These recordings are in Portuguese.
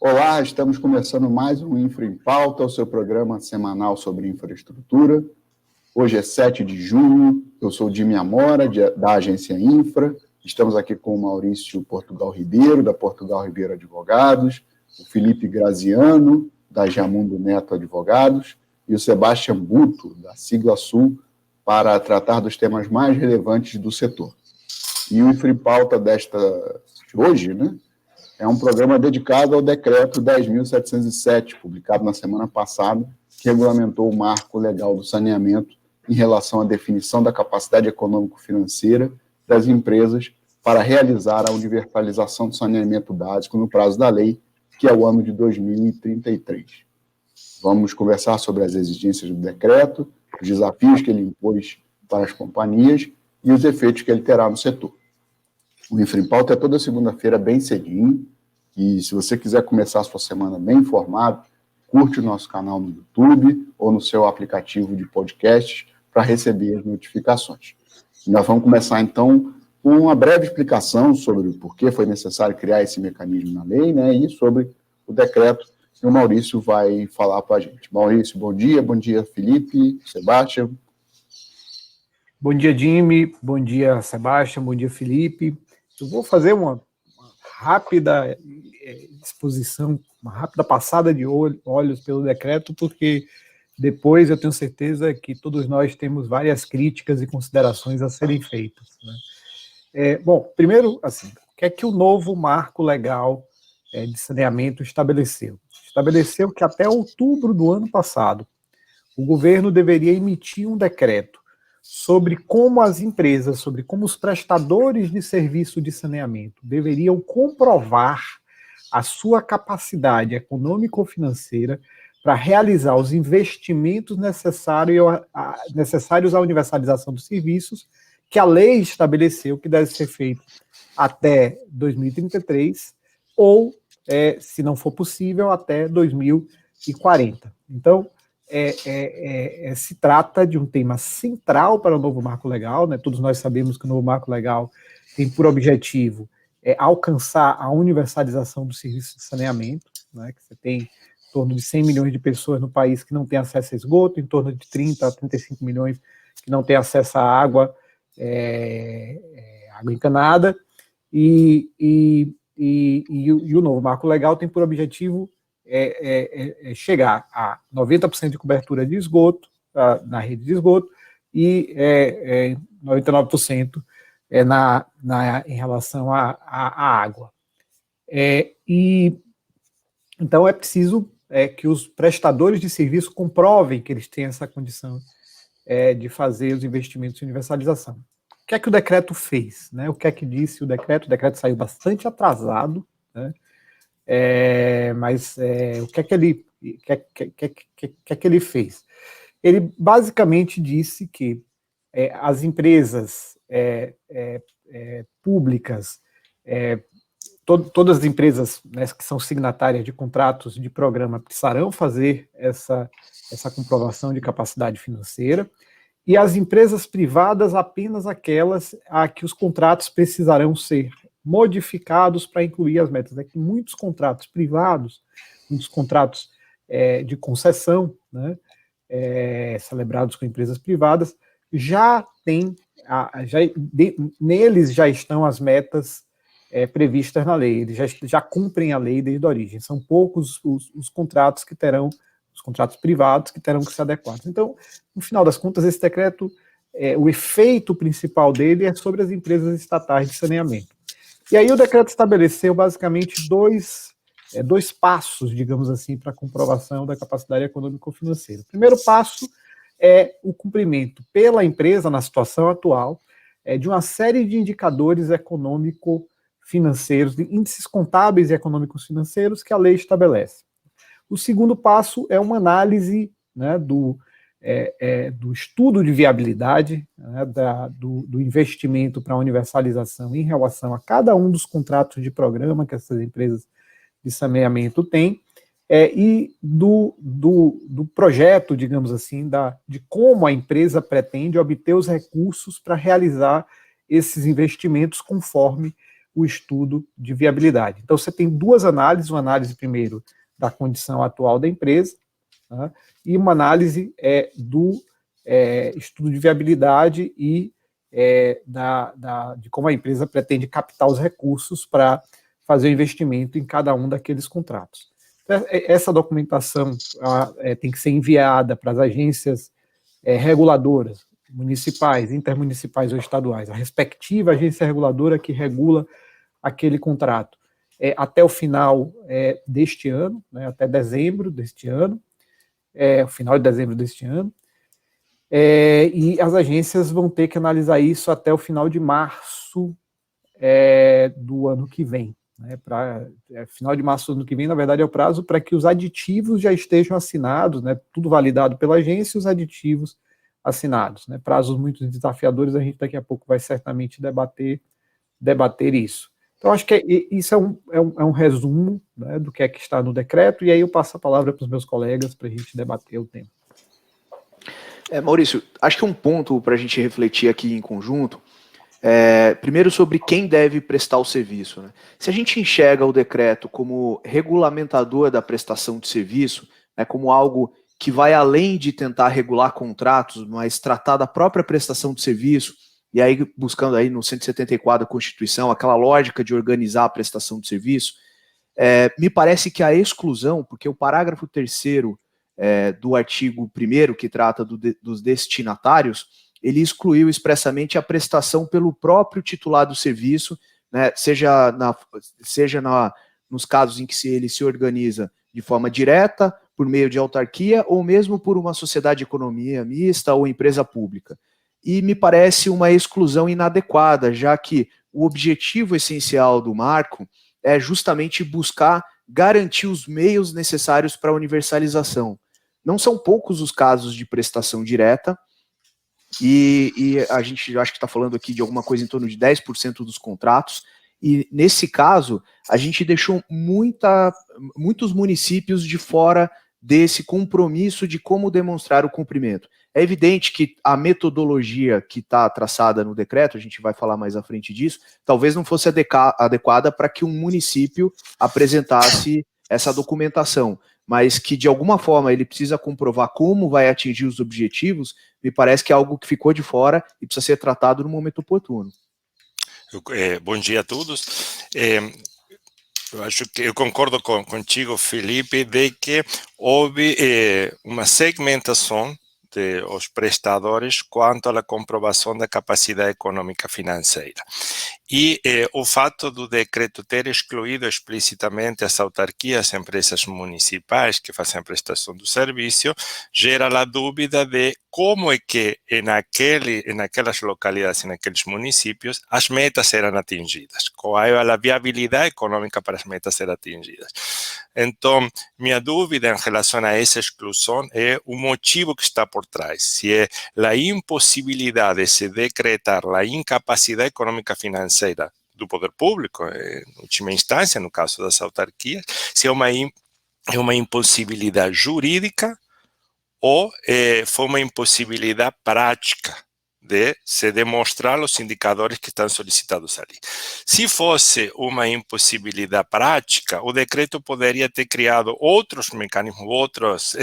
Olá, estamos começando mais um Infra em Pauta, o seu programa semanal sobre infraestrutura. Hoje é 7 de junho, eu sou o Jimmy Amora, da agência Infra. Estamos aqui com o Maurício Portugal Ribeiro, da Portugal Ribeiro Advogados, o Felipe Graziano, da Jamundo Neto Advogados, e o Sebastião Buto, da Sigla Sul, para tratar dos temas mais relevantes do setor. E o Infra em Pauta de hoje, é um programa dedicado ao decreto 10.707, publicado na semana passada, que regulamentou o marco legal do saneamento em relação à definição da capacidade econômico-financeira das empresas para realizar a universalização do saneamento básico no prazo da lei, que é o ano de 2033. Vamos conversar sobre as exigências do decreto, os desafios que ele impôs para as companhias e os efeitos que ele terá no setor. O Infra em Pauta é toda segunda-feira, bem cedinho, e se você quiser começar a sua semana bem informado, curte o nosso canal no YouTube ou no seu aplicativo de podcasts para receber as notificações. E nós vamos começar, então, com uma breve explicação sobre o porquê foi necessário criar esse mecanismo na lei, e sobre o decreto, que o Maurício vai falar para a gente. Maurício, bom dia, Felipe, Sebastião. Bom dia, Jimmy, bom dia, Sebastião, bom dia, Felipe. Eu vou fazer uma rápida exposição, uma rápida passada de olhos pelo decreto, porque depois eu tenho certeza que todos nós temos várias críticas e considerações a serem feitas. Bom, primeiro, assim, o que é que o novo marco legal de saneamento estabeleceu? Estabeleceu que até outubro do ano passado, o governo deveria emitir um decreto sobre como as empresas, sobre como os prestadores de serviço de saneamento deveriam comprovar a sua capacidade econômico-financeira para realizar os investimentos necessários à universalização dos serviços, que a lei estabeleceu que deve ser feito até 2033, ou, se não for possível, até 2040. Então, se trata de um tema central para o novo marco legal, Todos nós sabemos que o novo marco legal tem por objetivo alcançar a universalização do serviço de saneamento, que você tem em torno de 100 milhões de pessoas no país que não têm acesso a esgoto, em torno de 30 a 35 milhões que não têm acesso a água, água encanada, e o novo marco legal tem por objetivo chegar a 90% de cobertura de esgoto, na rede de esgoto, e 99% em relação à água. Então é preciso que os prestadores de serviço comprovem que eles têm essa condição de fazer os investimentos de universalização. O que é que o decreto fez? O que é que disse o decreto? O decreto saiu bastante atrasado, mas o que é que ele fez? Ele basicamente disse que as empresas públicas, todas as empresas que são signatárias de contratos de programa precisarão fazer essa comprovação de capacidade financeira, e as empresas privadas apenas aquelas a que os contratos precisarão ser modificados para incluir as metas. É que muitos contratos privados, muitos contratos de concessão, celebrados com empresas privadas, neles já estão as metas previstas na lei, eles já cumprem a lei desde a origem. São poucos os contratos que terão, os contratos privados que terão que ser adequados. Então, no final das contas, esse decreto, o efeito principal dele é sobre as empresas estatais de saneamento. E aí o decreto estabeleceu basicamente dois passos, digamos assim, para a comprovação da capacidade econômico-financeira. O primeiro passo é o cumprimento pela empresa, na situação atual, de uma série de indicadores econômico-financeiros, de índices contábeis e econômicos financeiros que a lei estabelece. O segundo passo é uma análise do estudo de viabilidade, do investimento para a universalização em relação a cada um dos contratos de programa que essas empresas de saneamento têm, e do projeto, digamos assim, de como a empresa pretende obter os recursos para realizar esses investimentos conforme o estudo de viabilidade. Então, você tem duas análises, uma análise primeiro da condição atual da empresa, tá? E uma análise do estudo de viabilidade e de como a empresa pretende captar os recursos para fazer o investimento em cada um daqueles contratos. Então, essa documentação tem que ser enviada para as agências reguladoras, municipais, intermunicipais ou estaduais, a respectiva agência reguladora que regula aquele contrato, até o final deste ano, né, até dezembro deste ano, o final de dezembro deste ano, e as agências vão ter que analisar isso até o final de março do ano que vem. Né, final de março do ano que vem, na verdade, é o prazo para que os aditivos já estejam assinados, né, tudo validado pela agência e os aditivos assinados. Né, prazos muito desafiadores, a gente daqui a pouco vai certamente debater isso. Então, acho que isso é um resumo, né, do que é que está no decreto, e aí eu passo a palavra para os meus colegas para a gente debater o tema. Maurício, acho que um ponto para a gente refletir aqui em conjunto, primeiro sobre quem deve prestar o serviço. Né? Se a gente enxerga o decreto como regulamentador da prestação de serviço, né, como algo que vai além de tentar regular contratos, mas tratar da própria prestação de serviço, e aí buscando aí no 174 da Constituição aquela lógica de organizar a prestação de serviço, me parece que a exclusão, porque o parágrafo 3º do artigo 1º, que trata dos destinatários, ele excluiu expressamente a prestação pelo próprio titular do serviço, né, seja nos casos em que ele se organiza de forma direta, por meio de autarquia, ou mesmo por uma sociedade de economia mista ou empresa pública. E me parece uma exclusão inadequada, já que o objetivo essencial do marco é justamente buscar garantir os meios necessários para a universalização. Não são poucos os casos de prestação direta, e a gente acho que está falando aqui de alguma coisa em torno de 10% dos contratos, e nesse caso, a gente deixou muitos municípios de fora desse compromisso de como demonstrar o cumprimento. É evidente que a metodologia que está traçada no decreto, a gente vai falar mais à frente disso, talvez não fosse adequada para que um município apresentasse essa documentação, mas que de alguma forma ele precisa comprovar como vai atingir os objetivos, me parece que é algo que ficou de fora e precisa ser tratado no momento oportuno. Bom dia a todos. Eu acho que eu concordo contigo, Felipe, de que houve uma segmentação dos prestadores quanto à comprovação da capacidade econômica financeira. E o fato do decreto ter excluído explicitamente as autarquias, empresas municipais que fazem a prestação do serviço, gera a dúvida de como é que naquelas localidades, naqueles municípios, as metas eram atingidas, qual é a viabilidade econômica para as metas serem atingidas. Então, minha dúvida em relação a essa exclusão é o motivo que está por trás, se é a impossibilidade de se decretar a incapacidade econômica financeira do poder público, em última instância, no caso das autarquias, se é uma impossibilidade jurídica ou foi uma impossibilidade prática de se demonstrar os indicadores que estão solicitados ali. Se fosse uma impossibilidade prática, o decreto poderia ter criado outros mecanismos, outros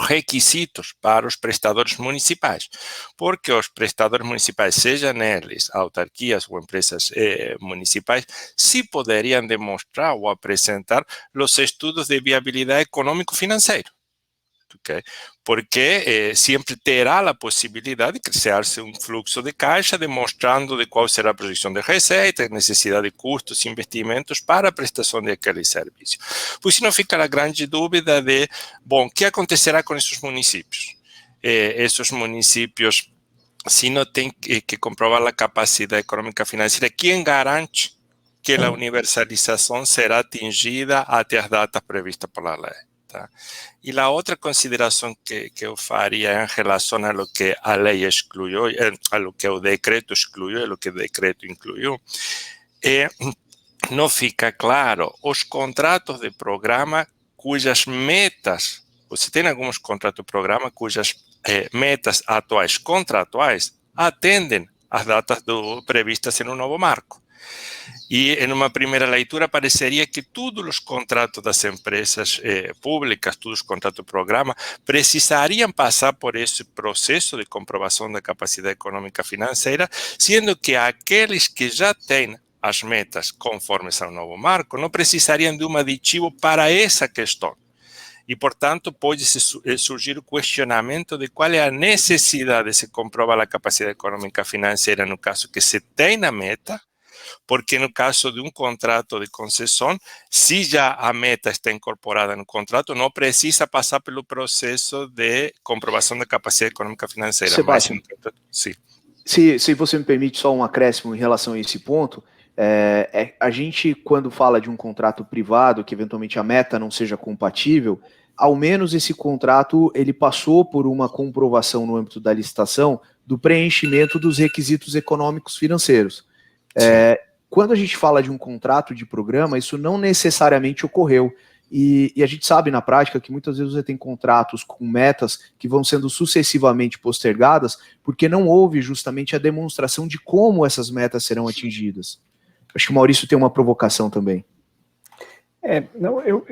requisitos para os prestadores municipais, porque os prestadores municipais, sejam eles autarquias ou empresas municipais, se poderiam demonstrar ou apresentar os estudos de viabilidade econômico-financeiro. Okay? Porque sempre terá a possibilidade de criar-se um fluxo de caixa demonstrando de qual será a projeção de receita, necessidade de custos e investimentos para a prestação daquele serviço. Pois senão fica a grande dúvida de, bom, o que acontecerá com esses municípios? Esses municípios, se não têm que comprovar a capacidade econômica financeira, quem garante que a universalização será atingida até as datas previstas pela lei? Tá? E a outra consideração que eu faria em relação a lo que a lei excluiu, a lo que o decreto excluiu, a lo que o decreto incluiu, não fica claro os contratos de programa cujas metas, você tem alguns contratos de programa cujas metas atuais contratuais atendem as datas previstas no novo marco. E em uma primeira leitura pareceria que todos os contratos das empresas públicas, todos os contratos de programa, precisariam passar por esse processo de comprovação da capacidade econômica financeira, sendo que aqueles que já têm as metas conformes ao novo marco não precisariam de um aditivo para essa questão. E, portanto, pode surgir o questionamento de qual é a necessidade de se comprovar a capacidade econômica financeira no caso que se tem a meta, porque no caso de um contrato de concessão, se já a meta está incorporada no contrato, não precisa passar pelo processo de comprovação da capacidade econômica financeira. Sebastião, sim. Se você me permite só um acréscimo em relação a esse ponto, a gente, quando fala de um contrato privado, que eventualmente a meta não seja compatível, ao menos esse contrato ele passou por uma comprovação no âmbito da licitação do preenchimento dos requisitos econômicos financeiros. Quando a gente fala de um contrato de programa, isso não necessariamente ocorreu. E a gente sabe na prática que muitas vezes você tem contratos com metas que vão sendo sucessivamente postergadas porque não houve justamente a demonstração de como essas metas serão atingidas. Acho que o Maurício tem uma provocação também. Não, eu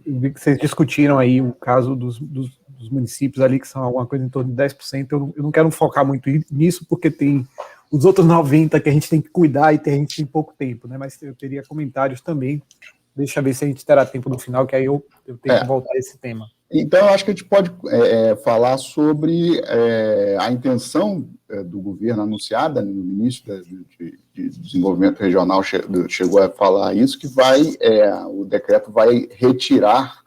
vi que vocês discutiram aí o caso dos municípios ali, que são alguma coisa em torno de 10%. Eu não quero focar muito nisso, porque tem os outros 90% que a gente tem que cuidar e a gente tem pouco tempo, né? Mas eu teria comentários também. Deixa eu ver se a gente terá tempo no final, que aí eu tenho que voltar a esse tema. Então, eu acho que a gente pode falar sobre a intenção do governo anunciada no início de desenvolvimento regional, chegou a falar isso, que o decreto vai retirar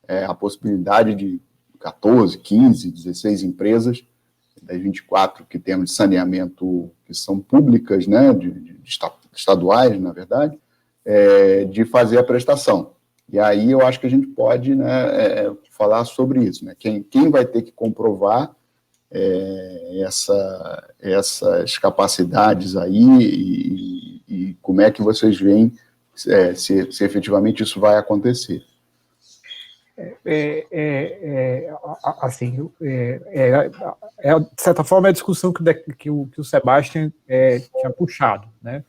a possibilidade de 14, 15, 16 empresas, das 24 que temos de saneamento, que são públicas, né, estaduais, na verdade, de fazer a prestação. E aí eu acho que a gente pode, né, falar sobre isso, né? Quem vai ter que comprovar essas capacidades aí e como é que vocês veem se efetivamente isso vai acontecer. De certa forma, é a discussão que o Sebastião tinha puxado, né?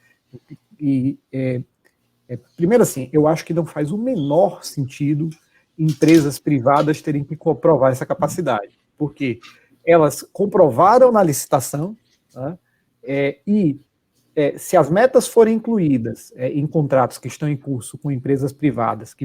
Primeiro, assim, eu acho que não faz o menor sentido empresas privadas terem que comprovar essa capacidade, porque elas comprovaram na licitação, tá? Se as metas forem incluídas em contratos que estão em curso com empresas privadas,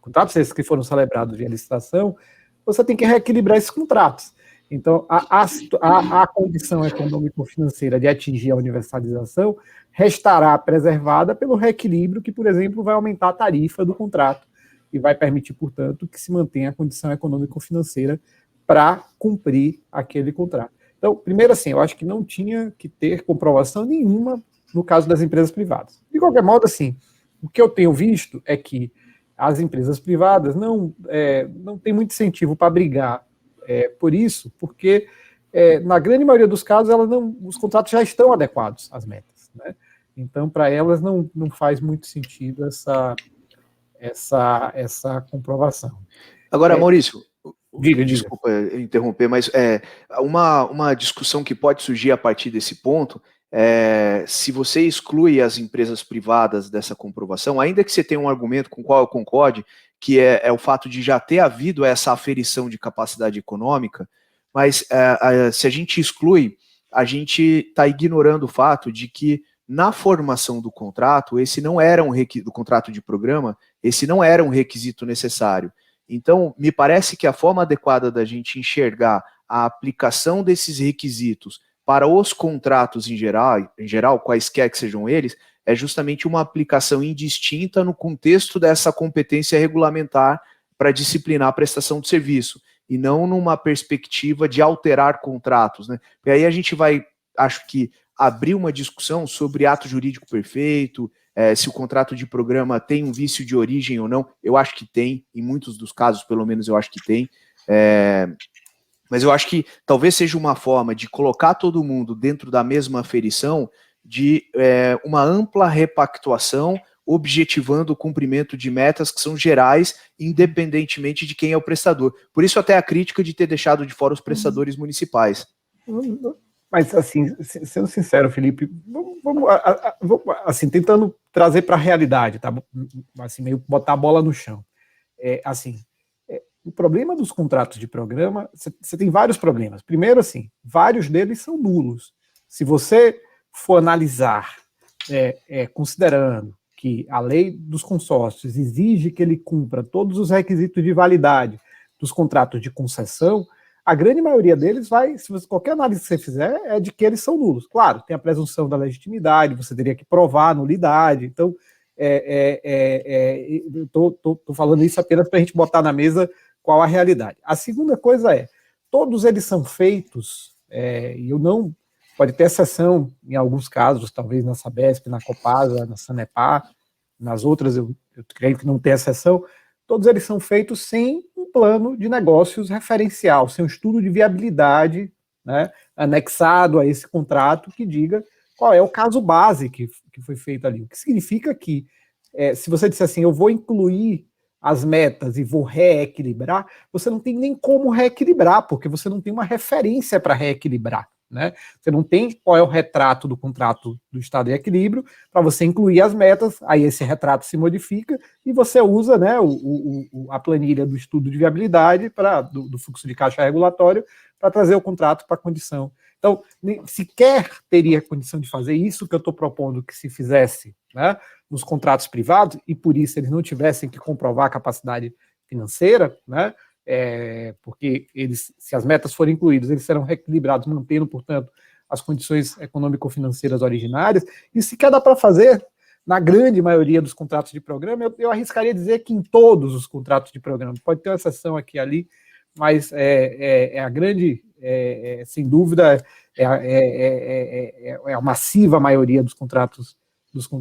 contratos esses que foram celebrados via licitação, você tem que reequilibrar esses contratos. Então, a condição econômico-financeira de atingir a universalização restará preservada pelo reequilíbrio que, por exemplo, vai aumentar a tarifa do contrato e vai permitir, portanto, que se mantenha a condição econômico-financeira para cumprir aquele contrato. Então, primeiro assim, eu acho que não tinha que ter comprovação nenhuma no caso das empresas privadas. De qualquer modo, assim, o que eu tenho visto é que as empresas privadas não têm muito incentivo para brigar por isso, porque na grande maioria dos casos os contratos já estão adequados às metas, né? Então, para elas não faz muito sentido essa comprovação. Agora, Maurício, diga. Desculpa interromper, mas uma discussão que pode surgir a partir desse ponto se você exclui as empresas privadas dessa comprovação, ainda que você tenha um argumento com o qual eu concorde, que é o fato de já ter havido essa aferição de capacidade econômica, mas se a gente exclui, a gente está ignorando o fato de que na formação do contrato, esse não era do contrato de programa, esse não era um requisito necessário. Então, me parece que a forma adequada da gente enxergar a aplicação desses requisitos para os contratos em geral, quaisquer que sejam eles, é justamente uma aplicação indistinta no contexto dessa competência regulamentar para disciplinar a prestação de serviço, e não numa perspectiva de alterar contratos, né? E aí a gente vai, acho que, abrir uma discussão sobre ato jurídico perfeito, se o contrato de programa tem um vício de origem ou não. Eu acho que tem, em muitos dos casos, pelo menos eu acho que tem. Mas eu acho que talvez seja uma forma de colocar todo mundo dentro da mesma aferição, de uma ampla repactuação, objetivando o cumprimento de metas que são gerais, independentemente de quem é o prestador. Por isso até a crítica de ter deixado de fora os prestadores municipais. Mas, assim, sendo sincero, Felipe, vamos assim, tentando trazer para a realidade, tá? Assim, meio botar a bola no chão. O problema dos contratos de programa, você tem vários problemas. Primeiro, assim, vários deles são nulos. Se você for analisar, considerando que a lei dos consórcios exige que ele cumpra todos os requisitos de validade dos contratos de concessão, a grande maioria deles vai, qualquer análise que você fizer, é de que eles são nulos. Claro, tem a presunção da legitimidade, você teria que provar a nulidade. Então, estou falando isso apenas para a gente botar na mesa qual a realidade. A segunda coisa todos eles são feitos, e eu não, pode ter exceção em alguns casos, talvez na Sabesp, na Copasa, na Sanepar, nas outras eu creio que não tem exceção, todos eles são feitos sem um plano de negócios referencial, sem um estudo de viabilidade, né, anexado a esse contrato que diga qual é o caso base que foi feito ali. O que significa que, se você disser assim, eu vou incluir as metas e vou reequilibrar, você não tem nem como reequilibrar, porque você não tem uma referência para reequilibrar. Né? Você não tem qual é o retrato do contrato do estado de equilíbrio para você incluir as metas, aí esse retrato se modifica e você usa, né, a planilha do estudo de viabilidade do fluxo de caixa regulatório para trazer o contrato para a condição. Então, sequer teria condição de fazer isso que eu estou propondo que se fizesse, né, nos contratos privados, e por isso eles não tivessem que comprovar a capacidade financeira, né, porque eles, se as metas forem incluídas, eles serão reequilibrados, mantendo, portanto, as condições econômico-financeiras originárias, e sequer dá para fazer na grande maioria dos contratos de programa, eu arriscaria dizer que em todos os contratos de programa, pode ter uma exceção aqui e ali, mas a grande, sem dúvida, a massiva maioria dos contratos.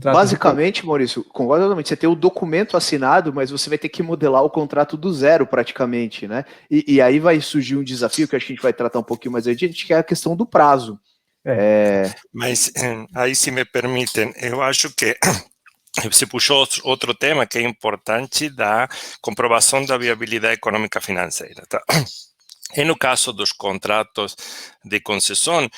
Basicamente, Maurício, concordo totalmente. Você tem o documento assinado, mas você vai ter que modelar o contrato do zero, praticamente, né? E aí vai surgir um desafio que acho que a gente vai tratar um pouquinho mais adiante, que é a questão do prazo. Mas aí, se me permitem, eu acho que você puxou outro tema que é importante, da comprovação da viabilidade econômica financeira. Tá? E no caso dos contratos de concessão,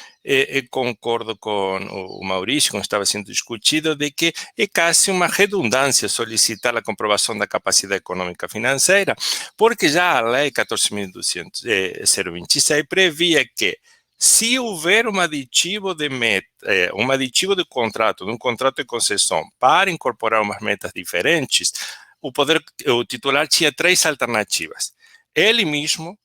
concordo com o Maurício, como estava sendo discutido, de que é quase uma redundância solicitar a comprovação da capacidade econômica financeira, porque já a Lei 14.026 previa que, se houver um aditivo de meta, um aditivo de contrato, de um contrato de concessão, para incorporar umas metas diferentes, o titular tinha 3 alternativas. Ele mesmo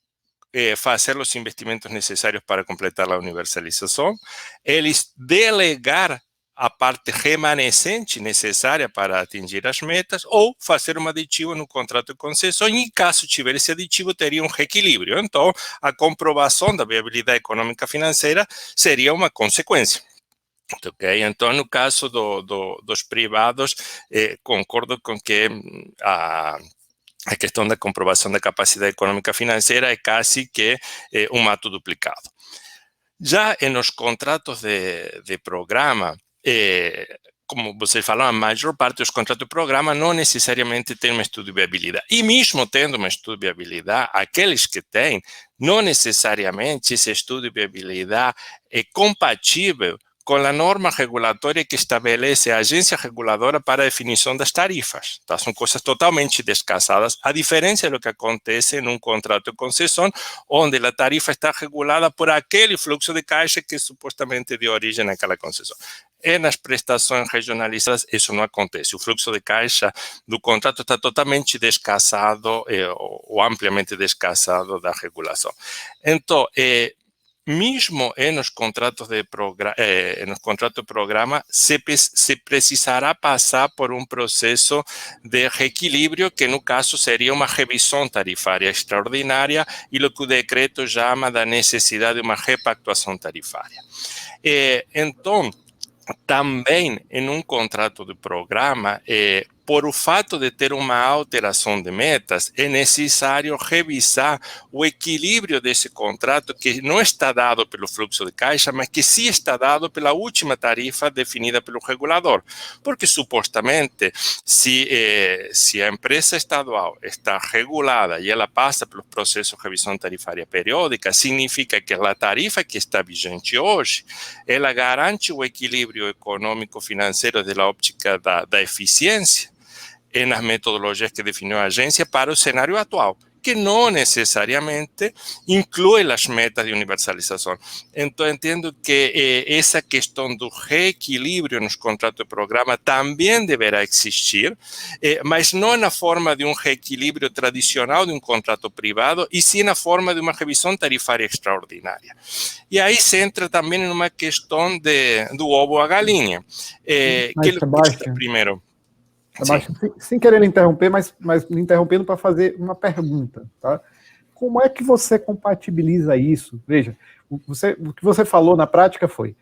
fazer os investimentos necessários para completar a universalização, eles delegar a parte remanescente necessária para atingir as metas, ou fazer um aditivo no contrato de concessão, e caso tiver esse aditivo, teria um reequilíbrio. Então, a comprovação da viabilidade econômica financeira seria uma consequência. Okay? Então, no caso dos privados, concordo com que a questão da comprovação da capacidade econômica financeira é quase que um ato duplicado. Já nos contratos de programa, como vocês falaram, a maior parte dos contratos de programa não necessariamente tem um estudo de viabilidade. E mesmo tendo um estudo de viabilidade, aqueles que têm, não necessariamente esse estudo de viabilidade é compatível com a norma regulatória que estabelece a agência reguladora para a definição das tarifas. Tá? São coisas totalmente descasadas, a diferença do que acontece num contrato de concessão, onde a tarifa está regulada por aquele fluxo de caixa que supostamente deu origem àquela concessão. E nas prestações regionalizadas isso não acontece. O fluxo de caixa do contrato está totalmente descasado ou ampliamente descasado da regulação. Então, mesmo nos contratos de programa, se precisará passar por um processo de reequilíbrio, que no caso seria uma revisão tarifária extraordinária, e o que o decreto chama da necessidade de uma repactuação tarifária. Então, também em um contrato de programa, por o fato de ter uma alteração de metas, é necessário revisar o equilíbrio desse contrato que não está dado pelo fluxo de caixa, mas que sim está dado pela última tarifa definida pelo regulador. Porque, supostamente, se a empresa estadual está regulada e ela passa pelos processos de revisão tarifária periódica, significa que a tarifa que está vigente hoje, ela garante o equilíbrio econômico-financeiro da óptica da eficiência nas metodologias que definiu a agência para o cenário atual, que não necessariamente inclui as metas de universalização. Então, entendo que essa questão do reequilíbrio nos contratos de programa também deverá existir, mas não na forma de um reequilíbrio tradicional de um contrato privado, e sim na forma de uma revisão tarifária extraordinária. E aí se entra também numa questão do ovo à galinha. Primeiro... Sebastião, sem querer lhe interromper, mas me interrompendo para fazer uma pergunta, tá? Como é que você compatibiliza isso? Veja, o que você falou na prática foi,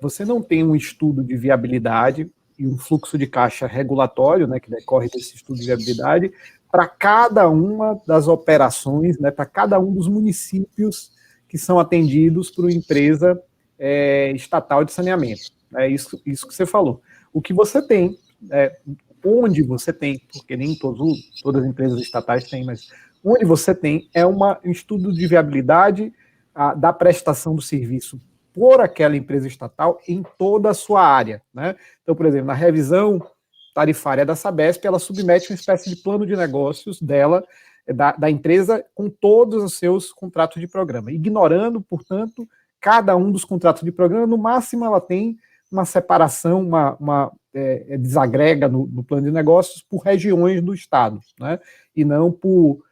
você não tem um estudo de viabilidade e um fluxo de caixa regulatório, né, que decorre desse estudo de viabilidade, para cada uma das operações, né, para cada um dos municípios que são atendidos por uma empresa estatal de saneamento. É isso que você falou. O que você tem, onde você tem, porque nem todas as empresas estatais têm, mas onde você tem um estudo de viabilidade da prestação do serviço por aquela empresa estatal em toda a sua área, né? Então, por exemplo, na revisão tarifária da Sabesp, ela submete uma espécie de plano de negócios dela, da empresa, com todos os seus contratos de programa, ignorando, portanto, cada um dos contratos de programa. No máximo ela tem uma separação, desagrega no plano de negócios por regiões do estado, né? E não por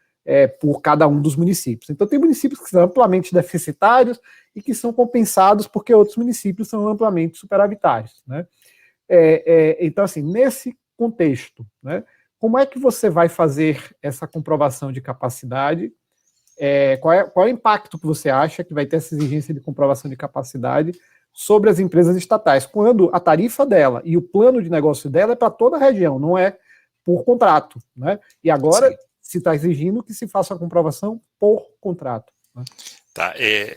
cada um dos municípios. Então, tem municípios que são amplamente deficitários e que são compensados porque outros municípios são amplamente superavitários, né? Então, assim, nesse contexto, né, como é que você vai fazer essa comprovação de capacidade? Qual é o impacto que você acha que vai ter essa exigência de comprovação de capacidade sobre as empresas estatais, quando a tarifa dela e o plano de negócio dela é para toda a região, não é por contrato, né? E agora se está exigindo que se faça a comprovação por contrato, né? Tá,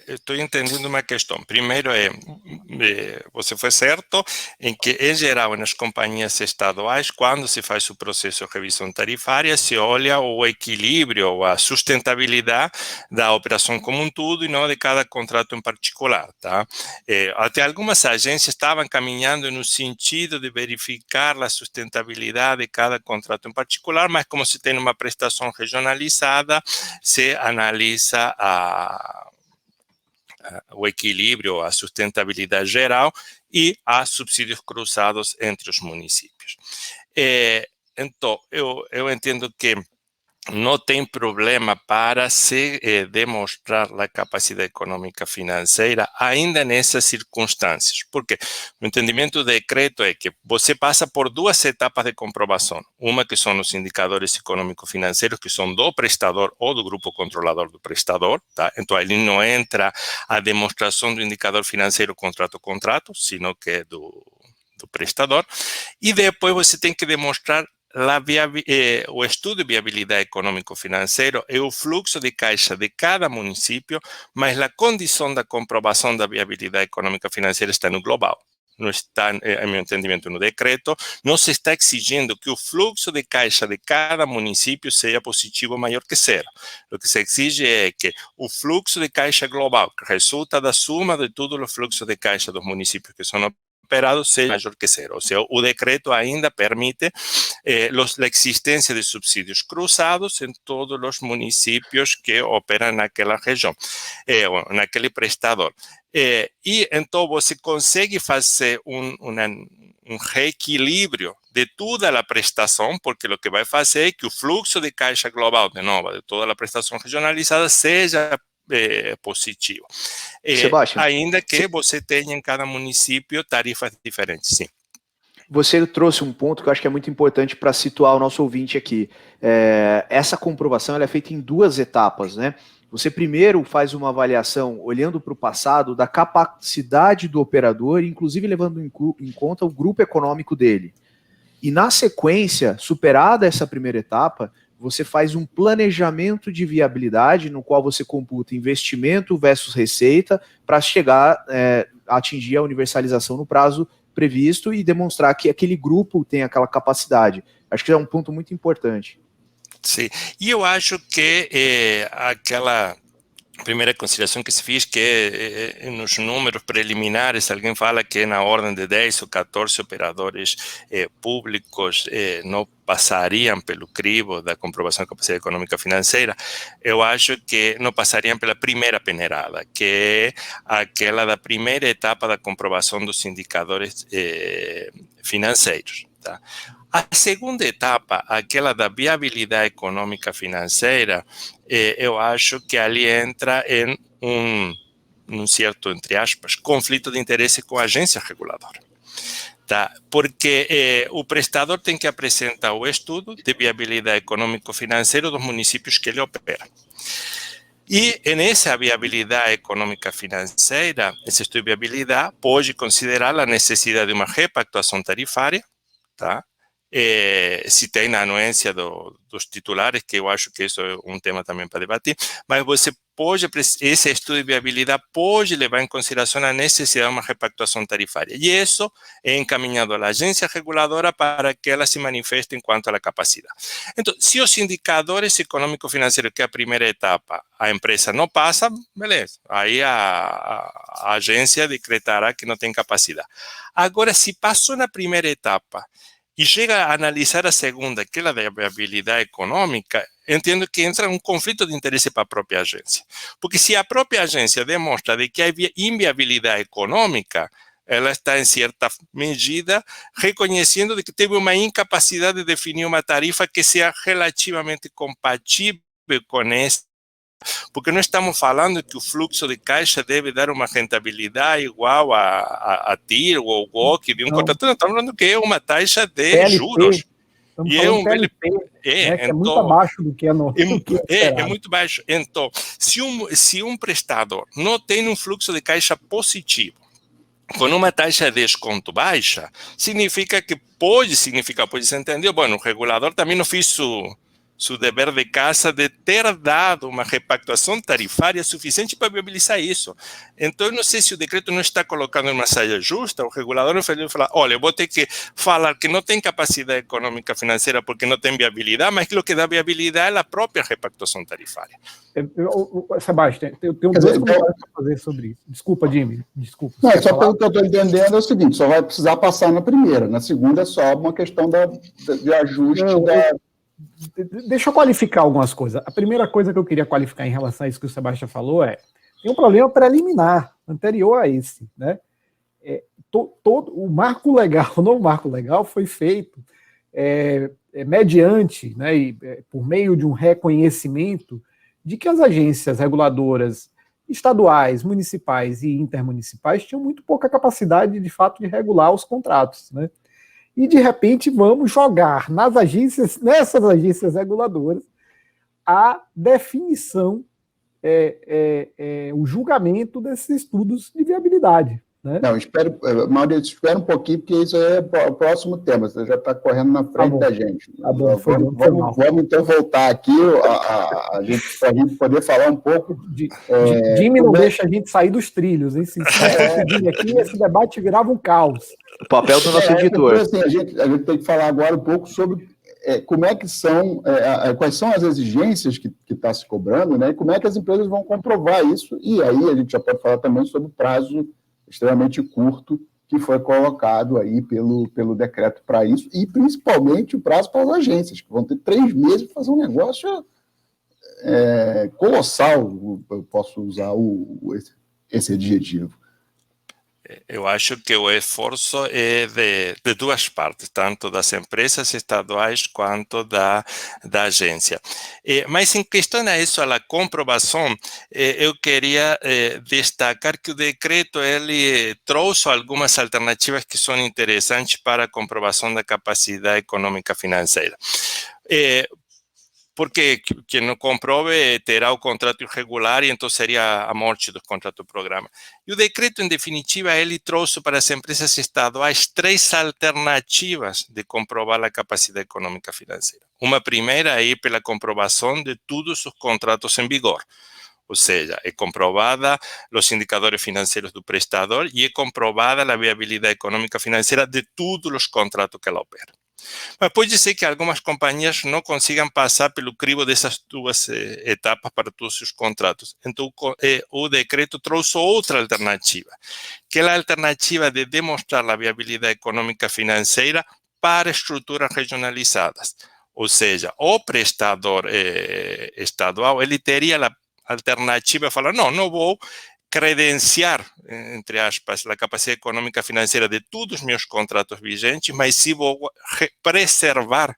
estou entendendo uma questão. Primeiro você foi certo em que, em geral, nas companhias estaduais, quando se faz o processo de revisão tarifária, se olha o equilíbrio, a sustentabilidade da operação como um todo e não de cada contrato em particular, tá? Até algumas agências estavam caminhando no sentido de verificar a sustentabilidade de cada contrato em particular, mas como se tem uma prestação regionalizada, se analisa o equilíbrio, a sustentabilidade geral e há subsídios cruzados entre os municípios. Então, eu entendo que não tem problema para se demonstrar a capacidade econômica financeira ainda nessas circunstâncias. Porque o entendimento do decreto é que você passa por duas etapas de comprovação. Uma que são os indicadores econômico-financeiros, que são do prestador ou do grupo controlador do prestador, tá? Então, ali não entra a demonstração do indicador financeiro contrato a contrato, sino que é do prestador. E depois você tem que demonstrar o estudo de viabilidade econômico-financeiro é o fluxo de caixa de cada município, mas a condição da comprovação da viabilidade econômica-financeira está no global. Não está, em meu entendimento, no decreto, não se está exigindo que o fluxo de caixa de cada município seja positivo ou maior que zero. O que se exige é que o fluxo de caixa global, que resulta da suma de todos os fluxos de caixa dos municípios que são operados, seja maior que zero. Ou seja, o decreto ainda permite a existência de subsídios cruzados em todos os municípios que operam naquela região, naquele prestador. E então você consegue fazer um reequilíbrio de toda a prestação, porque o que vai fazer é que o fluxo de caixa global, de novo, de toda a prestação regionalizada, seja positivo. Sebastião, ainda que você tenha em cada município tarifas diferentes, sim. Você trouxe um ponto que eu acho que é muito importante para situar o nosso ouvinte aqui. Essa comprovação ela é feita em duas etapas, né? Você primeiro faz uma avaliação, olhando para o passado, da capacidade do operador, inclusive levando em conta o grupo econômico dele. E na sequência, superada essa primeira etapa, você faz um planejamento de viabilidade no qual você computa investimento versus receita para chegar a atingir a universalização no prazo previsto e demonstrar que aquele grupo tem aquela capacidade. Acho que é um ponto muito importante. Sim, e eu acho que aquela primeira consideração que se fez, que nos números preliminares, alguém fala que na ordem de 10 ou 14 operadores públicos não passariam pelo crivo da comprovação de capacidade econômica financeira. Eu acho que não passariam pela primeira peneirada, que é aquela da primeira etapa da comprovação dos indicadores financeiros, tá? A segunda etapa, aquela da viabilidade econômica financeira, eu acho que ali entra em um certo, entre aspas, conflito de interesse com a agência reguladora. Tá? Porque o prestador tem que apresentar o estudo de viabilidade econômico-financeira dos municípios que ele opera. E nessa viabilidade econômica financeira, esse estudo de viabilidade pode considerar a necessidade de uma repactuação tarifária, tá? Se tem na anuência dos titulares, que eu acho que isso é um tema também para debater, mas você pode, esse estudo de viabilidade pode levar em consideração a necessidade de uma repactuação tarifária. E isso é encaminhado à agência reguladora para que ela se manifeste quanto à capacidade. Então, se os indicadores econômico-financeiros, que é a primeira etapa, a empresa não passa, beleza, aí a agência decretará que não tem capacidade. Agora, se passou na primeira etapa, e chega a analisar a segunda, aquela da viabilidade econômica, entendo que entra um conflito de interesse para a própria agência. Porque se a própria agência demonstra de que há inviabilidade econômica, ela está, em certa medida, reconhecendo de que teve uma incapacidade de definir uma tarifa que seja relativamente compatível com esse. Porque não estamos falando que o fluxo de caixa deve dar uma rentabilidade igual a TIR ou GOC de um contrato. Não, estamos falando que é uma taxa de PLP, juros. Estamos E falando PLP, né, que é muito abaixo do que é normal. É muito baixo. Então, se um prestador não tem um fluxo de caixa positivo, com uma taxa de desconto baixa, significa que pode se entender, bom, o regulador também não fez seu dever de casa de ter dado uma repactuação tarifária suficiente para viabilizar isso. Então, eu não sei se o decreto não está colocando uma saia justa, o regulador não fala, olha, eu vou ter que falar que não tem capacidade econômica financeira porque não tem viabilidade, mas que o que dá viabilidade é a própria repactuação tarifária. Sebastião, eu tenho dois comentários para fazer sobre isso. Desculpa, Jimmy, desculpa. Não, só pelo que eu estou entendendo é o seguinte, só vai precisar passar na primeira, na segunda é só uma questão de ajuste Deixa eu qualificar algumas coisas. A primeira coisa que eu queria qualificar em relação a isso que o Sebastião falou tem um problema preliminar, anterior a esse, né? O marco legal, o novo marco legal foi feito mediante, né, por meio de um reconhecimento de que as agências reguladoras estaduais, municipais e intermunicipais tinham muito pouca capacidade, de fato, de regular os contratos, né? E, de repente, vamos jogar nessas agências reguladoras, a definição, o julgamento desses estudos de viabilidade. Né? Não, Maurício, espera um pouquinho, porque isso é o próximo tema, você já está correndo na frente da gente. Tá bom, vamos então voltar aqui, a gente poder falar um pouco... Jimmy não deixa a gente sair dos trilhos, hein? Se conseguir aqui, esse debate virava um caos. O papel do nosso editor. Assim, a gente tem que falar agora um pouco sobre como é que são, quais são as exigências que está se cobrando, né? E como é que as empresas vão comprovar isso, e aí a gente já pode falar também sobre o prazo extremamente curto que foi colocado aí pelo decreto para isso, e principalmente o prazo para as agências, que vão ter 3 meses para fazer um negócio colossal, eu posso usar esse adjetivo. Eu acho que o esforço é de duas partes, tanto das empresas estaduais quanto da agência. Mas em questão a isso, a comprovação, eu queria destacar que o decreto ele trouxe algumas alternativas que são interessantes para a comprovação da capacidade econômica financeira. porque quem não comprove terá o contrato irregular e então seria a morte do contrato programa. E o decreto, em definitiva, ele trouxe para as empresas estaduais 3 alternativas de comprovar a capacidade econômica financeira. Uma primeira é pela comprovação de todos os contratos em vigor. Ou seja, é comprovada os indicadores financeiros do prestador e é comprovada a viabilidade econômica financeira de todos os contratos que ela opera. Mas pode ser que algumas companhias não consigam passar pelo crivo dessas 2 etapas para todos os contratos. Então, o decreto trouxe outra alternativa, que é a alternativa de demonstrar a viabilidade econômica financeira para estruturas regionalizadas. Ou seja, o prestador estadual, ele teria a alternativa de falar, não vou credenciar, entre aspas, a capacidade econômica financeira de todos os meus contratos vigentes, mas sim vou preservar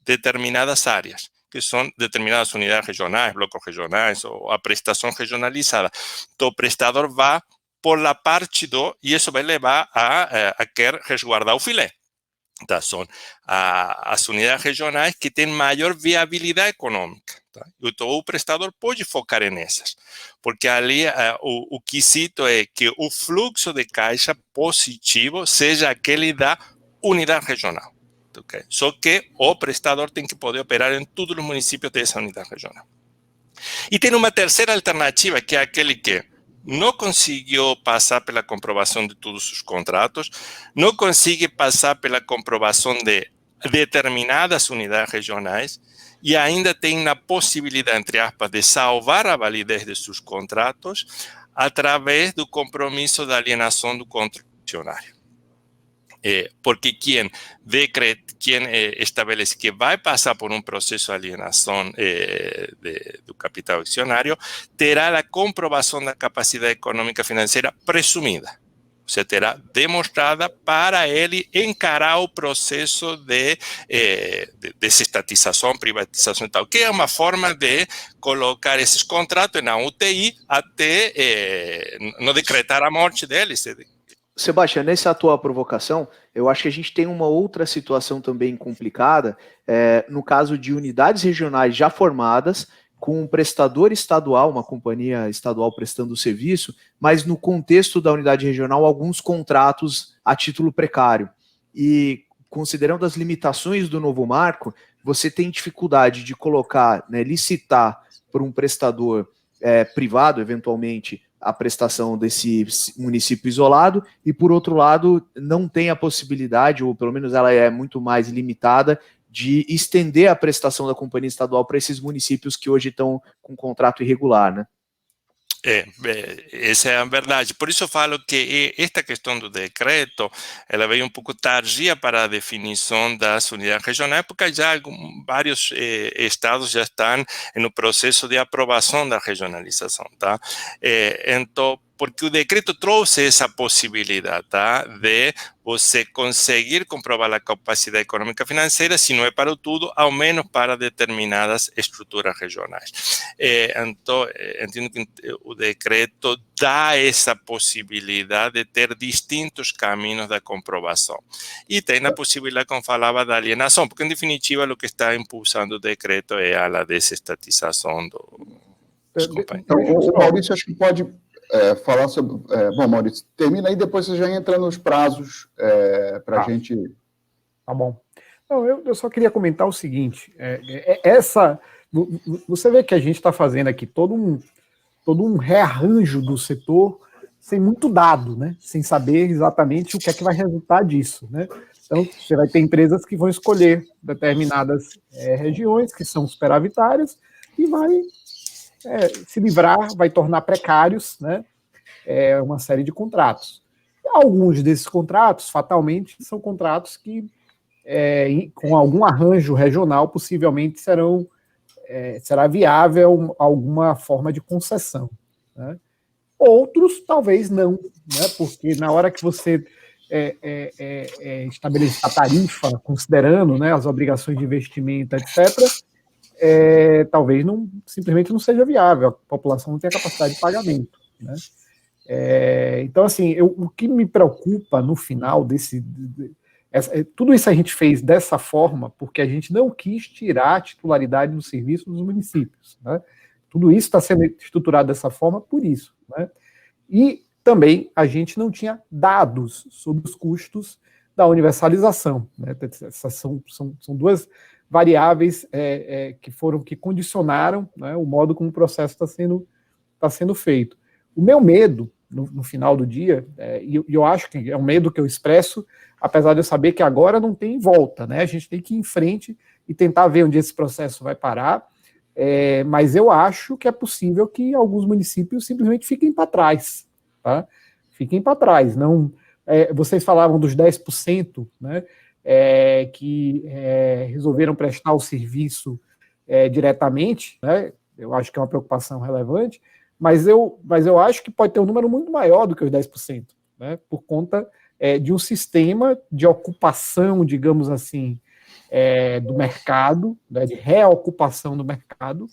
determinadas áreas, que são determinadas unidades regionais, blocos regionais, ou a prestação regionalizada. Então, o prestador vai por la parte e isso vai levar a querer resguardar o filé. Tá? São as unidades regionais que têm maior viabilidade econômica. Tá? Então, o prestador pode focar nessas, porque ali o quesito é que o fluxo de caixa positivo seja aquele da unidade regional. Okay? Só que o prestador tem que poder operar em todos os municípios dessa unidade regional. E tem uma terceira alternativa, que é aquele que não conseguiu passar pela comprovação de todos os contratos, não consegue passar pela comprovação de determinadas unidades regionais e ainda tem a possibilidade, entre aspas, de salvar a validez de seus contratos através do compromisso da alienação do contracionário. Porque quem estabelece que vai passar por um processo de alienação do capital acionário terá a comprovação da capacidade econômica financeira presumida. Ou seja, terá demonstrada para ele encarar o processo de desestatização, privatização e tal, que é uma forma de colocar esses contratos na UTI até não decretar a morte deles. Sebastião, nessa tua provocação, eu acho que a gente tem uma outra situação também complicada, no caso de unidades regionais já formadas, com um prestador estadual, uma companhia estadual prestando o serviço, mas no contexto da unidade regional, alguns contratos a título precário. E considerando as limitações do novo marco, você tem dificuldade de colocar, licitar por um prestador privado, eventualmente, a prestação desse município isolado, e por outro lado, não tem a possibilidade, ou pelo menos ela é muito mais limitada, de estender a prestação da companhia estadual para esses municípios que hoje estão com contrato irregular, né? Essa é a verdade. Por isso eu falo que esta questão do decreto, ela veio um pouco tardia para a definição das unidades regionais, porque já vários estados já estão no processo de aprovação da regionalização, tá? Então, porque o decreto trouxe essa possibilidade, tá, de você conseguir comprovar a capacidade econômica financeira, se não é para tudo, ao menos para determinadas estruturas regionais. Então, entendo que o decreto dá essa possibilidade de ter distintos caminhos da comprovação. E tem a possibilidade, como falava, da alienação, porque, em definitiva, o que está impulsando o decreto é a desestatização dos companheiros. Então, o Maurício, acho que pode falar sobre... bom, Maurício, termina aí, depois você já entra nos prazos para a gente... Tá bom. Não, eu só queria comentar o seguinte, você vê que a gente está fazendo aqui todo um rearranjo do setor sem muito dado, né? Sem saber exatamente o que é que vai resultar disso, né? Então, você vai ter empresas que vão escolher determinadas regiões que são superavitárias e vai se livrar, vai tornar precários, né, uma série de contratos. E alguns desses contratos, fatalmente, são contratos que, com algum arranjo regional, possivelmente será viável alguma forma de concessão, né? Outros, talvez não, né, porque na hora que você estabelecer a tarifa, considerando, né, as obrigações de investimento, etc., talvez simplesmente não seja viável, a população não tem a capacidade de pagamento, né? Então, assim, o que me preocupa no final Tudo isso a gente fez dessa forma porque a gente não quis tirar a titularidade do serviço dos municípios, né? Tudo isso está sendo estruturado dessa forma por isso, né? E também a gente não tinha dados sobre os custos da universalização, né? Essas são duas variáveis que condicionaram, né, o modo como o processo está sendo feito. O meu medo, no final do dia, e eu acho que é um medo que eu expresso, apesar de eu saber que agora não tem volta, né? A gente tem que ir em frente e tentar ver onde esse processo vai parar, mas eu acho que é possível que alguns municípios simplesmente fiquem para trás, tá? Fiquem para trás. Não, vocês falavam dos 10%, né, que resolveram prestar o serviço diretamente, né? Eu acho que é uma preocupação relevante, mas eu acho que pode ter um número muito maior do que os 10%, né, por conta de um sistema de ocupação, digamos assim, do mercado, né, de reocupação do mercado,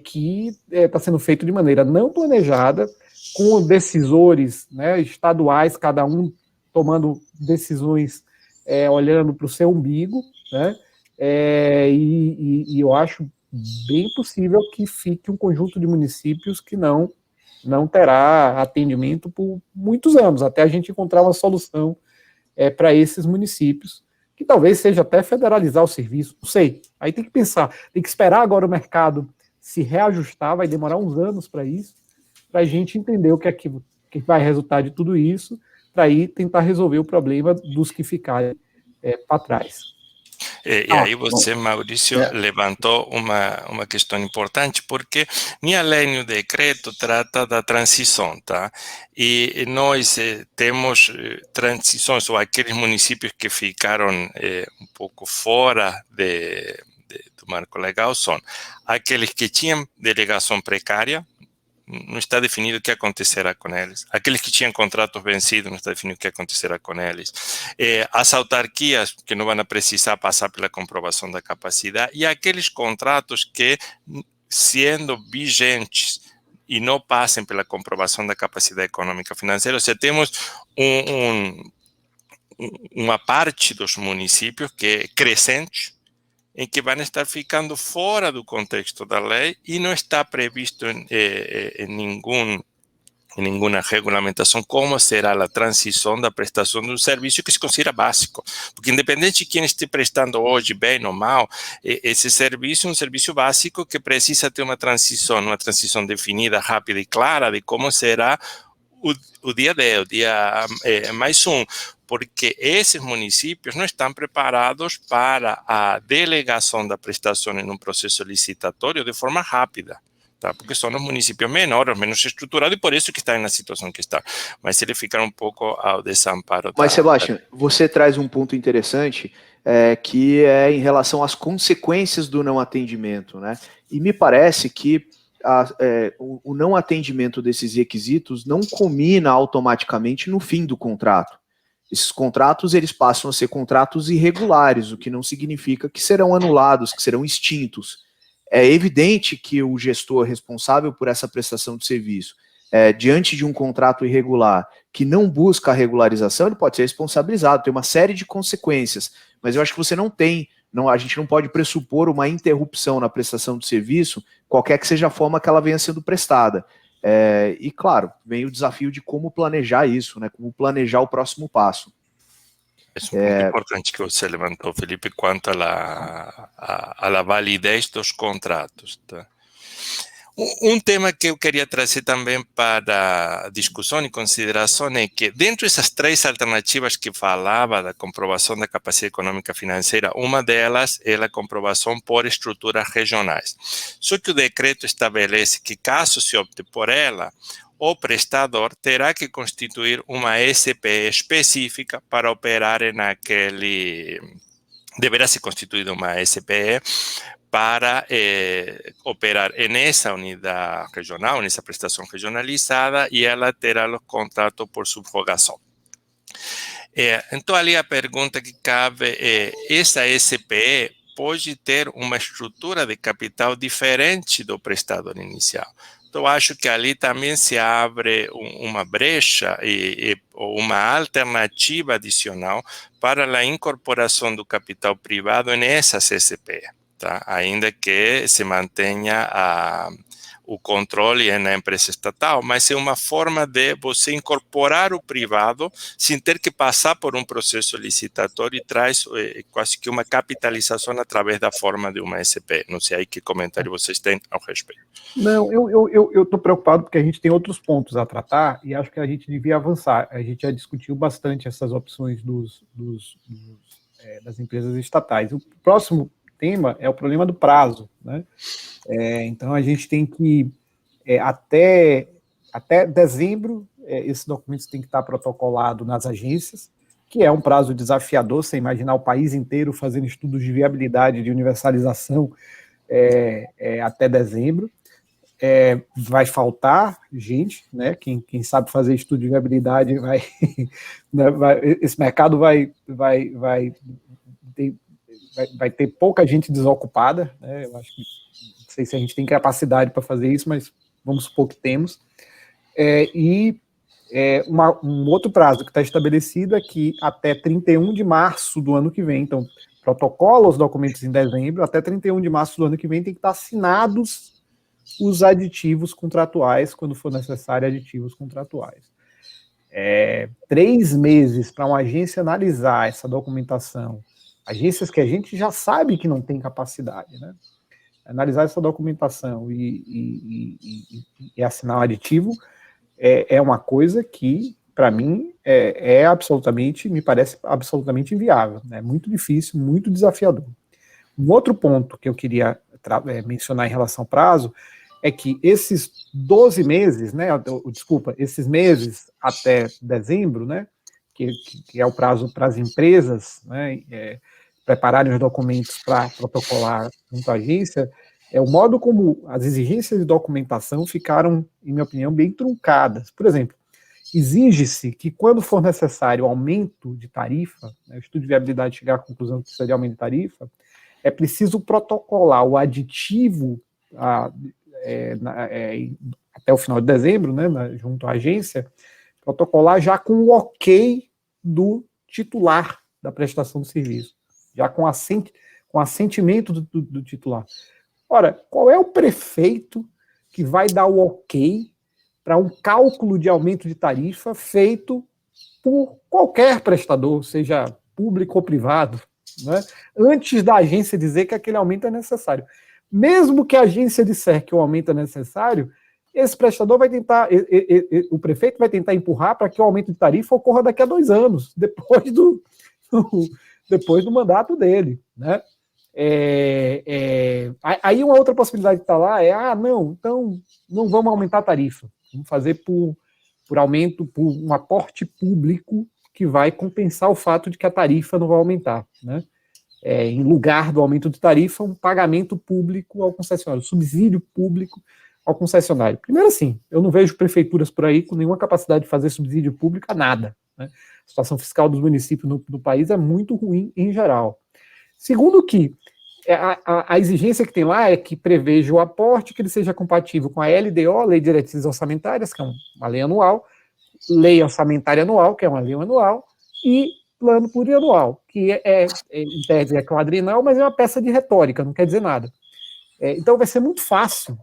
que está sendo feito de maneira não planejada, com decisores, né, estaduais, cada um tomando decisões olhando para o seu umbigo, né, e eu acho bem possível que fique um conjunto de municípios que não terá atendimento por muitos anos, até a gente encontrar uma solução para esses municípios, que talvez seja até federalizar o serviço, não sei. Aí tem que pensar, tem que esperar agora o mercado se reajustar, vai demorar uns anos para isso, para a gente entender o que vai resultar de tudo isso, para aí tentar resolver o problema dos que ficarem para trás. E aí você, Maurício, levantou uma questão importante, porque minha lei no decreto trata da transição, tá? E nós temos transições, ou aqueles municípios que ficaram um pouco fora do marco legal, são aqueles que tinham delegação precária, não está definido o que acontecerá com eles. Aqueles que tinham contratos vencidos, não está definido o que acontecerá com eles. As autarquias, que não vão precisar passar pela comprovação da capacidade, e aqueles contratos que, sendo vigentes e não passem pela comprovação da capacidade econômica financeira, ou seja, temos uma parte dos municípios que é crescente, em que vão estar ficando fora do contexto da lei e não está previsto em nenhuma regulamentação como será a transição da prestação de um serviço que se considera básico. Porque independente de quem esteja prestando hoje, bem ou mal, esse serviço é um serviço básico que precisa ter uma transição definida, rápida e clara de como será o dia 10, o dia mais um, porque esses municípios não estão preparados para a delegação da prestação em um processo licitatório de forma rápida, tá? Porque são os municípios menores, menos estruturados, e por isso que estão na situação que estão. Mas eles ficaram um pouco ao desamparo. Mas, Sebastião, você traz um ponto interessante, que é em relação às consequências do não atendimento, né? E me parece que o não atendimento desses requisitos não culmina automaticamente no fim do contrato. Esses contratos, eles passam a ser contratos irregulares, o que não significa que serão anulados, que serão extintos. É evidente que o gestor responsável por essa prestação de serviço, diante de um contrato irregular que não busca a regularização, ele pode ser responsabilizado, tem uma série de consequências, mas eu acho que você a gente não pode pressupor uma interrupção na prestação de serviço, qualquer que seja a forma que ela venha sendo prestada. E, claro, vem o desafio de como planejar isso, né? Como planejar o próximo passo. É um ponto importante que você levantou, Felipe, quanto à validez dos contratos. Tá? Um tema que eu queria trazer também para discussão e consideração é que, dentro dessas três alternativas que falava da comprovação da capacidade econômica financeira, uma delas é a comprovação por estruturas regionais. Só que o decreto estabelece que, caso se opte por ela, o prestador terá que constituir uma SPE específica para operar deverá ser constituída uma SPE para operar nessa unidade regional, nessa prestação regionalizada, e ela terá o contrato por subrogação. Então, ali a pergunta que cabe é: essa SPE pode ter uma estrutura de capital diferente do prestador inicial? eu acho que ali também se abre uma brecha e uma alternativa adicional para a incorporação do capital privado nessas SCP, tá? Ainda que se mantenha o controle na empresa estatal, mas é uma forma de você incorporar o privado sem ter que passar por um processo licitatório e traz quase que uma capitalização através da forma de uma SCP. Não sei aí que comentário vocês têm ao respeito. Não, eu estou preocupado porque a gente tem outros pontos a tratar e acho que a gente devia avançar. A gente já discutiu bastante essas opções das empresas estatais. O próximo tema é o problema do prazo, né? Então a gente tem que, até dezembro, esses documentos têm que estar protocolados nas agências, que é um prazo desafiador, você imaginar o país inteiro fazendo estudos de viabilidade, de universalização até dezembro. Vai faltar gente, né? Quem sabe fazer estudo de viabilidade esse mercado vai ter pouca gente desocupada, né? Eu acho que não sei se a gente tem capacidade para fazer isso, mas vamos supor que temos. Um outro prazo que está estabelecido é que até 31 de março do ano que vem, então, protocola os documentos em dezembro, até 31 de março do ano que vem tem que estar assinados os aditivos contratuais, quando for necessário aditivos contratuais. 3 meses para uma agência analisar essa documentação, agências que a gente já sabe que não tem capacidade, né? Analisar essa documentação e assinar um aditivo é uma coisa que, para mim, me parece absolutamente inviável. É muito difícil, muito desafiador. Um outro ponto que eu queria mencionar em relação ao prazo é que esses 12 meses, né, esses meses até dezembro, né, que é o prazo para as empresas, né, prepararem os documentos para protocolar junto à agência, o modo como as exigências de documentação ficaram, em minha opinião, bem truncadas. Por exemplo, exige-se que, quando for necessário aumento de tarifa, né, o estudo de viabilidade chegar à conclusão que precisa de aumento de tarifa, é preciso protocolar o aditivo até o final de dezembro, né, junto à agência, protocolar já com o ok do titular da prestação do serviço, já com assentimento do titular. Ora, qual é o prefeito que vai dar o ok para um cálculo de aumento de tarifa feito por qualquer prestador, seja público ou privado, né, antes da agência dizer que aquele aumento é necessário? Mesmo que a agência disser que o aumento é necessário, esse prestador vai tentar, o prefeito vai tentar empurrar para que o aumento de tarifa ocorra daqui a 2 anos, depois do mandato dele, né? Aí uma outra possibilidade que está lá então não vamos aumentar a tarifa, vamos fazer por aumento, por um aporte público que vai compensar o fato de que a tarifa não vai aumentar, né? Em lugar do aumento de tarifa, um pagamento público ao concessionário, subsídio público ao concessionário. Primeiro, assim, eu não vejo prefeituras por aí com nenhuma capacidade de fazer subsídio público a nada, né? A situação fiscal dos municípios no país é muito ruim em geral. Segundo, que a exigência que tem lá é que preveja o aporte, que ele seja compatível com a LDO, Lei de Diretrizes Orçamentárias, que é uma lei anual, Lei Orçamentária Anual, que é uma lei anual, e plano plurianual, que em tese é quadrienal, mas é uma peça de retórica, não quer dizer nada. Então vai ser muito fácil,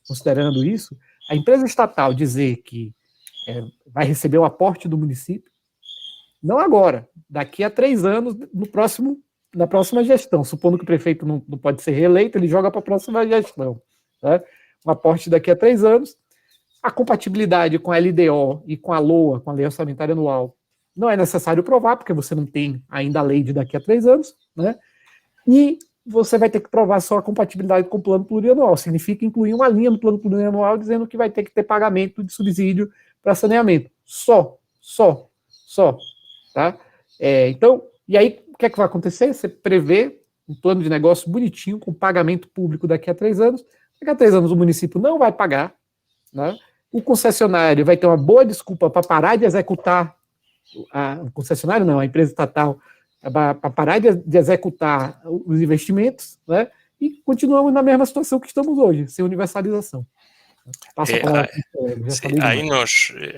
considerando isso, a empresa estatal dizer que vai receber o aporte do município, não agora, daqui a 3 anos, na próxima gestão, supondo que o prefeito não pode ser reeleito, ele joga para a próxima gestão, né? Um aporte daqui a 3 anos, a compatibilidade com a LDO e com a LOA, com a Lei Orçamentária Anual, não é necessário provar, porque você não tem ainda a lei de daqui a 3 anos, né? E você vai ter que provar só a compatibilidade com o plano plurianual. Significa incluir uma linha no plano plurianual dizendo que vai ter que ter pagamento de subsídio para saneamento. Só. Tá? Então, e aí, o que é que vai acontecer? Você prevê um plano de negócio bonitinho, com pagamento público daqui a 3 anos. Daqui a 3 anos o município não vai pagar, né? O concessionário vai ter uma boa desculpa para parar de executar, o concessionário não, a empresa estatal, para parar de executar os investimentos, né? E continuamos na mesma situação que estamos hoje, sem universalização. Passa a palavra. Aí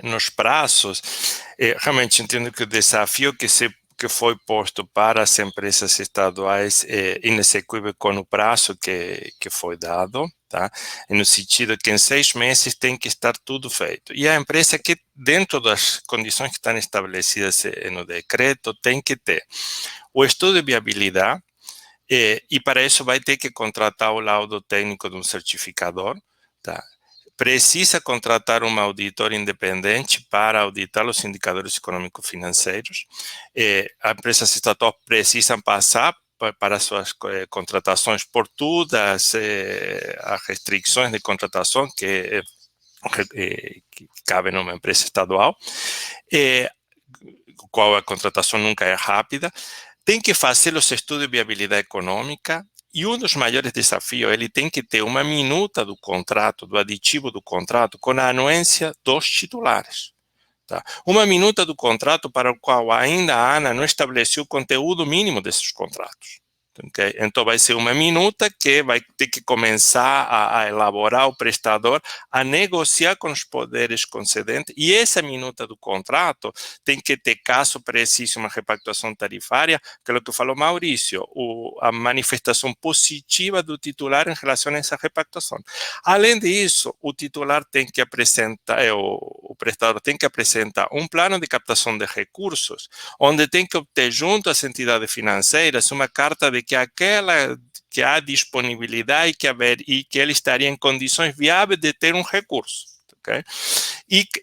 nos prazos, realmente entendo que o desafio que foi posto para as empresas estaduais é inexequível com o prazo que foi dado, tá? No sentido que em 6 meses tem que estar tudo feito. E a empresa que, dentro das condições que estão estabelecidas no decreto, tem que ter o estudo de viabilidade, e para isso vai ter que contratar o laudo técnico de um certificador, tá? Precisa contratar um auditor independente para auditar os indicadores econômico-financeiros. As empresas estatais precisam passar para suas contratações por todas as restrições de contratação que cabem numa empresa estadual, qual a contratação nunca é rápida. Tem que fazer os estudos de viabilidade econômica. E um dos maiores desafios, ele tem que ter uma minuta do contrato, do aditivo do contrato, com a anuência dos titulares. Tá? Uma minuta do contrato para o qual ainda a ANA não estabeleceu o conteúdo mínimo desses contratos. Okay? Então, vai ser uma minuta que vai ter que começar a elaborar o prestador, a negociar com os poderes concedentes, e essa minuta do contrato tem que ter, caso precise, uma repactuação tarifária, que é o que falou Maurício, a manifestação positiva do titular em relação a essa repactuação. Além disso, o titular tem que apresentar, o prestador tem que apresentar um plano de captação de recursos, onde tem que obter junto às entidades financeiras uma carta de que há disponibilidade e que ele estaria em condições viáveis de ter um recurso. Okay?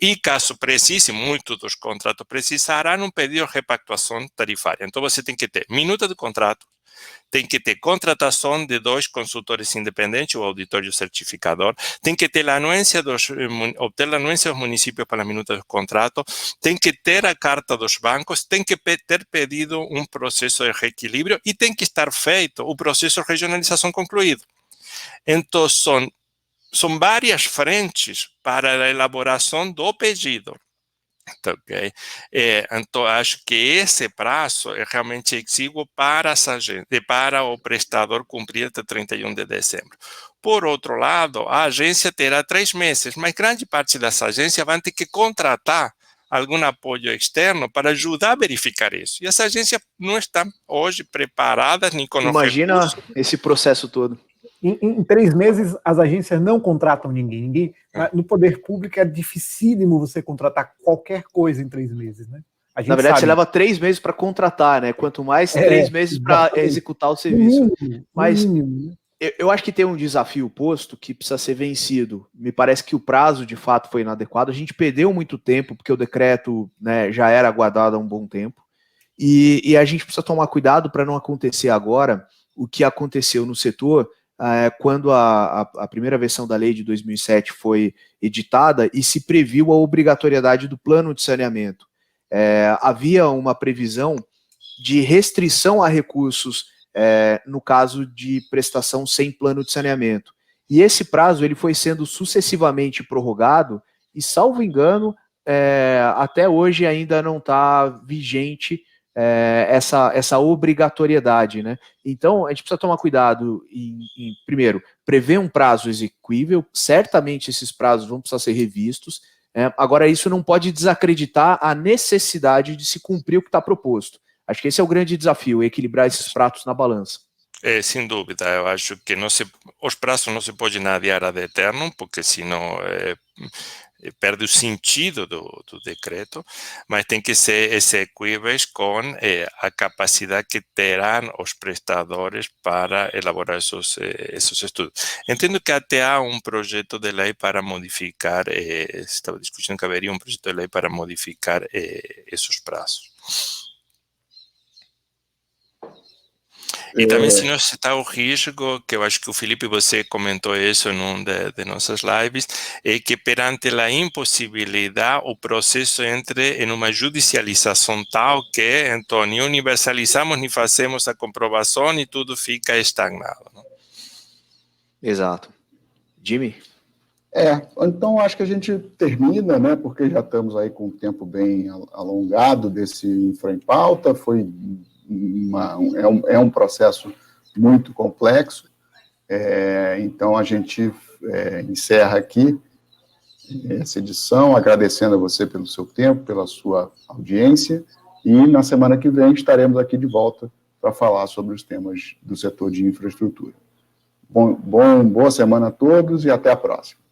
E caso precise, muitos dos contratos precisarão um pedido de repactuação tarifária. Então, você tem que ter minuta de contrato, tem que ter contratação de 2 consultores independentes, o auditor e o certificador, tem que ter obter a anuência dos municípios para a minuta do contrato, tem que ter a carta dos bancos, tem que ter pedido um processo de reequilíbrio e tem que estar feito o processo de regionalização concluído. Então, são várias frentes para a elaboração do pedido. Okay. Então, acho que esse prazo é realmente exíguo para o prestador cumprir até 31 de dezembro. Por outro lado, a agência terá 3 meses, mas grande parte das agências vão ter que contratar algum apoio externo para ajudar a verificar isso. E as agências não estão hoje preparadas nem com Imagina recursos. Esse processo todo. Em 3 meses, as agências não contratam ninguém. No poder público é dificílimo você contratar qualquer coisa em 3 meses, né? Na verdade, você leva 3 meses para contratar, né? Quanto mais 3 meses para executar o serviço. Mas eu acho que tem um desafio posto que precisa ser vencido. Me parece que o prazo, de fato, foi inadequado. A gente perdeu muito tempo, porque o decreto, né, já era aguardado há um bom tempo. E a gente precisa tomar cuidado para não acontecer agora o que aconteceu no setor quando a primeira versão da lei de 2007 foi editada e se previu a obrigatoriedade do plano de saneamento. Havia uma previsão de restrição a recursos no caso de prestação sem plano de saneamento. E esse prazo ele foi sendo sucessivamente prorrogado e, salvo engano, até hoje ainda não está vigente essa obrigatoriedade, né? Então, a gente precisa tomar cuidado em, primeiro, prever um prazo execuível. Certamente esses prazos vão precisar ser revistos. Agora, isso não pode desacreditar a necessidade de se cumprir o que está proposto. Acho que esse é o grande desafio, equilibrar esses pratos na balança. Sem dúvida, eu acho que os prazos não se podem adiar ad eternum, porque senão perde o sentido do decreto, mas tem que ser execuíveis com a capacidade que terão os prestadores para elaborar esses estudos. Entendo que até há um projeto de lei para modificar, estava discutindo que haveria um projeto de lei para modificar esses prazos. E também se não está o risco, que eu acho que o Felipe, você comentou isso em uma de nossas lives, é que perante a impossibilidade, o processo entre em uma judicialização tal que, então, nem universalizamos, nem fazemos a comprovação e tudo fica estagnado. Não? Exato. Jimmy? Então acho que a gente termina, né, porque já estamos aí com um tempo bem alongado desse Infra em Pauta, foi... é um processo muito complexo, então a gente encerra aqui. essa edição, agradecendo a você pelo seu tempo, pela sua audiência, e na semana que vem estaremos aqui de volta para falar sobre os temas do setor de infraestrutura. Boa semana a todos e até a próxima.